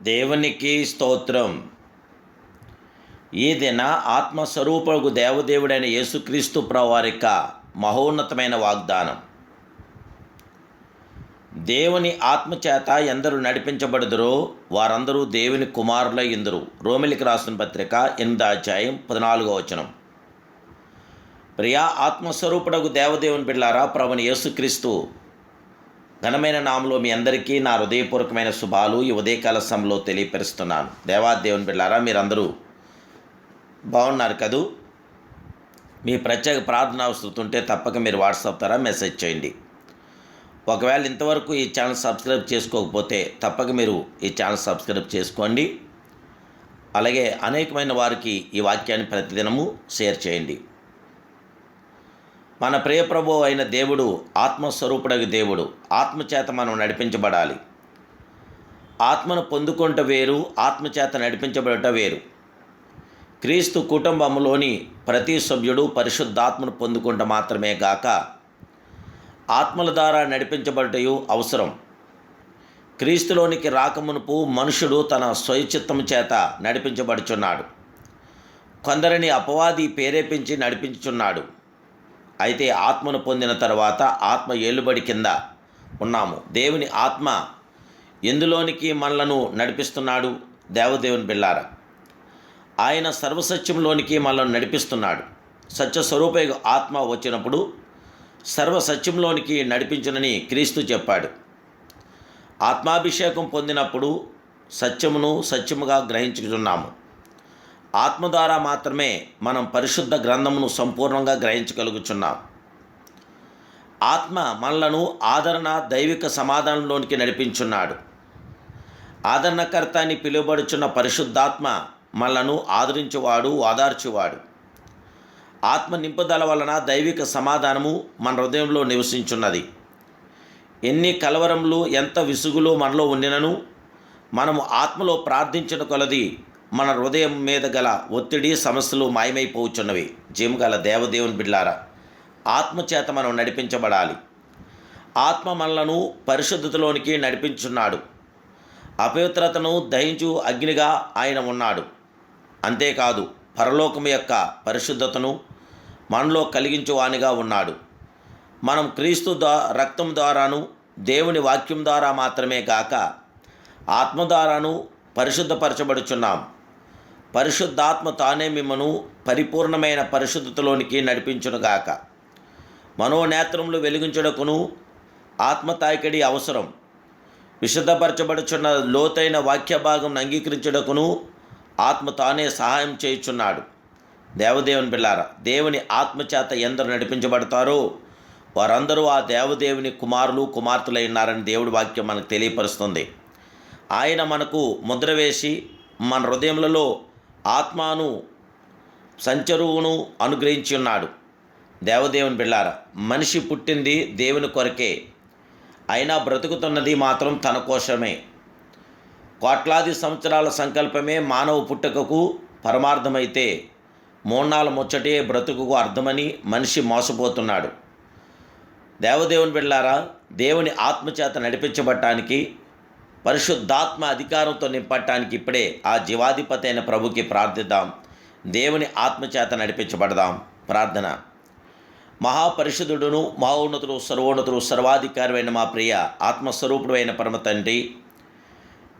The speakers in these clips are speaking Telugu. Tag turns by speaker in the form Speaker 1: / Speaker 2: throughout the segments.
Speaker 1: దేవునికి స్తోత్రం. ఈ దిన ఆత్మస్వరూపుడు దేవదేవుడైన యేసుక్రీస్తు ప్రభువారి యొక్క మహోన్నతమైన వాగ్దానం. దేవుని ఆత్మచేత ఎందరు నడిపించబడుదురో వారందరూ దేవుని కుమారులై ఇందురు. రోమిలికి రాసిన పత్రిక 8వ అధ్యాయం 14వ వచనం. ప్రియా ఆత్మస్వరూపుడకు దేవదేవుని బిడ్డలారా, ప్రభుని యేసుక్రీస్తు ఘనమైన నామలో మీ అందరికీ నా హృదయపూర్వకమైన శుభాలు ఈ ఉదయకాల సమయంలో తెలియపరుస్తున్నాను. దేవాదేవుని బిడ్డలారా, మీరందరూ బాగున్నారు కదూ? మీ ప్రత్యేక ప్రార్థన అవసరం ఉంటే తప్పక మీరు వాట్సాప్ ద్వారా మెసేజ్ చేయండి. ఒకవేళ ఇంతవరకు ఈ ఛానల్ సబ్స్క్రైబ్ చేసుకోకపోతే తప్పక మీరు ఈ ఛానల్ సబ్స్క్రైబ్ చేసుకోండి. అలాగే అనేకమైన వారికి ఈ వాక్యాన్ని ప్రతిదినము షేర్ చేయండి. మన ప్రియ ప్రభువు అయిన దేవుడు ఆత్మస్వరూపుడగు దేవుడు. ఆత్మచేత మనం నడిపించబడాలి. ఆత్మను పొందుకుంట వేరు, ఆత్మచేత నడిపించబడట వేరు. క్రీస్తు కుటుంబంలోని ప్రతి సభ్యుడు పరిశుద్ధాత్మను పొందుకుంట మాత్రమే గాక ఆత్మల ద్వారా నడిపించబడటయు అవసరం. క్రీస్తులోనికి రాకమునుపు మనుషుడు తన స్వయచిత్తము చేత నడిపించబడుచున్నాడు. కొందరిని అపవాది ప్రేరేపించి నడిపించుచున్నాడు. అయితే ఆత్మను పొందిన తర్వాత ఆత్మ ఏలుబడి కింద ఉన్నాము. దేవుని ఆత్మ ఎందులోనికి మనలను నడిపిస్తున్నాడు? దేవదేవుని బిళ్ళారా, ఆయన సర్వసత్యంలోనికి మనలను నడిపిస్తున్నాడు. సత్యస్వరూప ఆత్మ వచ్చినప్పుడు సర్వసత్యంలోనికి నడిపించునని క్రీస్తు చెప్పాడు. ఆత్మాభిషేకం పొందినప్పుడు సత్యమును సత్యముగా గ్రహించుకున్నాము. ఆత్మ ద్వారా మాత్రమే మనం పరిశుద్ధ గ్రంథమును సంపూర్ణంగా గ్రహించగలుగుచున్నాం. ఆత్మ మనలను ఆదరణ దైవిక సమాధానంలోనికి నడిపించున్నాడు. ఆదరణకర్త అని పిలువబడుచున్న పరిశుద్ధాత్మ మనలను ఆదరించువాడు, ఓదార్చువాడు. ఆత్మ నింపుదల వలన దైవిక సమాధానము మన హృదయంలో నివసించున్నది. ఎన్ని కలవరములు, ఎంత విసుగులు మనలో ఉండినను మనము ఆత్మలో ప్రార్థించిన కొలది మన హృదయం మీద గల ఒత్తిడి, సమస్యలు మాయమైపోవచ్చున్నవి. జీవగల దేవదేవుని బిడ్డలారా, ఆత్మచేత మనం నడిపించబడాలి. ఆత్మ మనలను పరిశుద్ధతలోనికి నడిపించున్నాడు. అపవిత్రతను దహించు అగ్నిగా ఆయన ఉన్నాడు. అంతేకాదు, పరలోకము యొక్క పరిశుద్ధతను మనలో కలిగించువానిగా ఉన్నాడు. మనం క్రీస్తు రక్తం ద్వారాను దేవుని వాక్యం ద్వారా మాత్రమే కాక ఆత్మ ద్వారాను పరిశుద్ధపరచబడుచున్నాం. పరిశుద్ధాత్మ తానే మిమ్మను పరిపూర్ణమైన పరిశుద్ధతలోనికి నడిపించునుగాక. మనోనేత్రములు వెలిగించుటకును ఆత్మ తాకిడి అవసరం. విశుద్ధపరచబడుచున్న లోతైన వాక్య భాగం అంగీకరించుటకును ఆత్మ తానే సహాయం చేయుచున్నాడు. దేవదేవుని బిళ్ళారా, దేవుని ఆత్మచేత ఎందరు నడిపించబడతారో వారందరూ ఆ దేవదేవుని కుమారులు, కుమార్తెలై ఉన్నారని దేవుడి వాక్యం మనకు తెలియపరుస్తుంది. ఆయన మనకు ముద్ర వేసి మన హృదయములలో ఆత్మను సంచరువును అనుగ్రహించి ఉన్నాడు. దేవదేవుని బిళ్ళారా, మనిషి పుట్టింది దేవుని కొరకే, అయినా బ్రతుకుతున్నది మాత్రం తన కోసమే. కోట్లాది సంవత్సరాల సంకల్పమే మానవ పుట్టుకకు పరమార్థమైతే మోన్నాళ్ళ ముచ్చటే బ్రతుకుకు అర్థమని మనిషి మోసపోతున్నాడు. దేవదేవుని బిళ్ళారా, దేవుని ఆత్మచేత నడిపించబడటానికి, పరిశుద్ధాత్మ అధికారంతో నింపటానికి ఇప్పుడే ఆ జీవాధిపతి అయిన ప్రభుకి ప్రార్థిద్దాం. దేవుని ఆత్మచేత నడిపించబడదాం. ప్రార్థన. మహాపరిశుద్ధుడును, మహోన్నతుడు, సర్వోన్నతుడు, సర్వాధికారి అయిన మా ప్రియ ఆత్మస్వరూపుడు అయిన పరమ తండ్రి,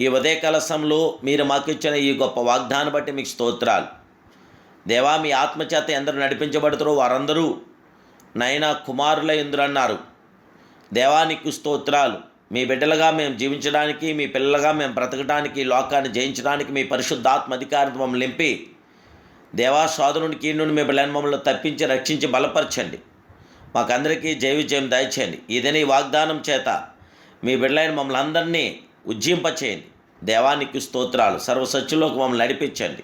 Speaker 1: ఈ ఉదయకాల సమయంలో మీరు మాకు ఇచ్చిన ఈ గొప్ప వాగ్దానం బట్టి మీకు స్తోత్రాలు. దేవా, మీ ఆత్మచేత ఎందరు నడిపించబడుతారో వారందరూ నైనా కుమారుల ఎందరు అన్నారు. దేవా, నీకు స్తోత్రాలు. మీ బిడ్డలుగా మేము జీవించడానికి, మీ పిల్లలుగా మేము బ్రతకడానికి, లోకాన్ని జయించడానికి మీ పరిశుద్ధాత్మ అధికారంతో మమ్మల్ని నింపి దేవా, సోదరునికి నుండి మీ బిడ్డలను మమ్మల్ని తప్పించి రక్షించి బలపరచండి. మాకందరికీ జయ విజయం దయచేయండి. ఇదని వాగ్దానం చేత మీ బిడ్డలైన మమ్మల్ని అందరినీ ఉజ్జింపచేయండి. దేవానికి స్తోత్రాలు. సర్వసత్యంలోకి మమ్మల్ని నడిపించండి.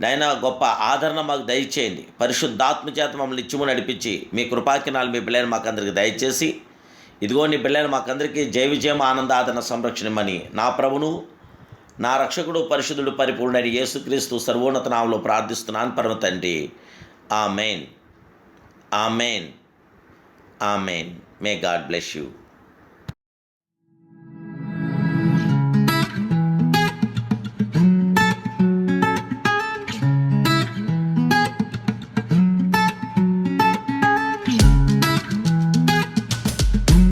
Speaker 1: నైనా గొప్ప ఆదరణ మాకు దయచేయండి. పరిశుద్ధాత్మ చేత మమ్మల్ని ఇచ్చిము నడిపించి మీ కృపాకినాలు మీ బిడ్డలను మాకందరికి దయచేసి ఇదిగో నీ బిడ్డలను మాకందరికీ జయ విజయం, ఆనంద, ఆదరణ, సంరక్షణమని నా ప్రభును, నా రక్షకుడు, పరిశుద్ధుడు, పరిపూర్ణుడైన యేసుక్రీస్తు సర్వోన్నత నామములో ప్రార్థిస్తున్నాను పరమ తండ్రి. Amen, amen, amen. May God bless you.